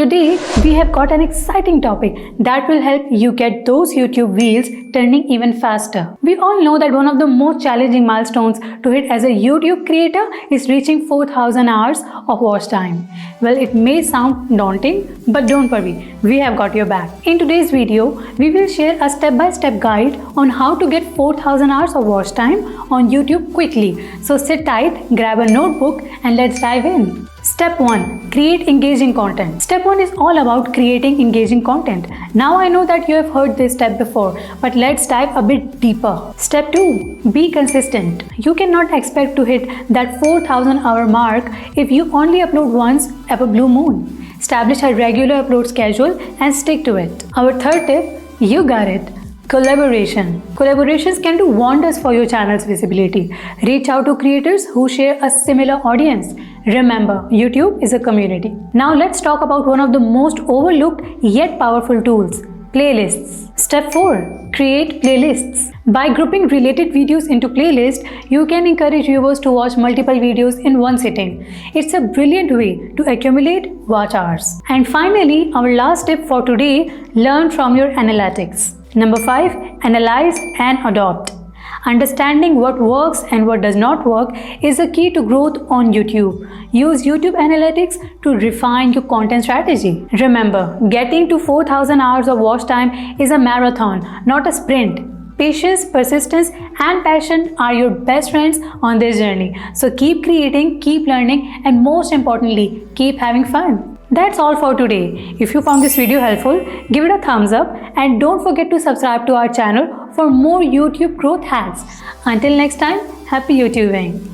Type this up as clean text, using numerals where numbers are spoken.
Today, we have got an exciting topic that will help you get those YouTube wheels turning even faster. We all know that one of the most challenging milestones to hit as a YouTube creator is reaching 4,000 hours of watch time. Well, it may sound daunting, but don't worry, we have got your back. In today's video, we will share a step-by-step guide on how to get 4,000 hours of watch time on YouTube quickly. So sit tight, grab a notebook, and let's dive in. Step 1. Create engaging content. Step 1 is all about creating engaging content. Now I know that you have heard this step before, but let's dive a bit deeper. Step 2. Be consistent. You cannot expect to hit that 4,000 hour mark if you only upload once every blue moon. Establish a regular upload schedule and stick to it. Our third tip, you got it. Collaboration. Collaborations can do wonders for your channel's visibility. Reach out to creators who share a similar audience. Remember, YouTube is a community. Now let's talk about one of the most overlooked yet powerful tools, playlists. Step 4. Create playlists. By grouping related videos into playlists, you can encourage viewers to watch multiple videos in one sitting. It's a brilliant way to accumulate watch hours. And finally, our last tip for today, learn from your analytics. Number 5. Analyze and adopt. Understanding what works and what does not work is a key to growth on YouTube. Use YouTube Analytics to refine your content strategy. Remember, getting to 4,000 hours of watch time is a marathon, not a sprint. Patience, persistence, and passion are your best friends on this journey. So keep creating, keep learning, and most importantly, keep having fun. That's all for today. If you found this video helpful, give it a thumbs up and don't forget to subscribe to our channel for more YouTube growth hacks. Until next time, happy YouTubing!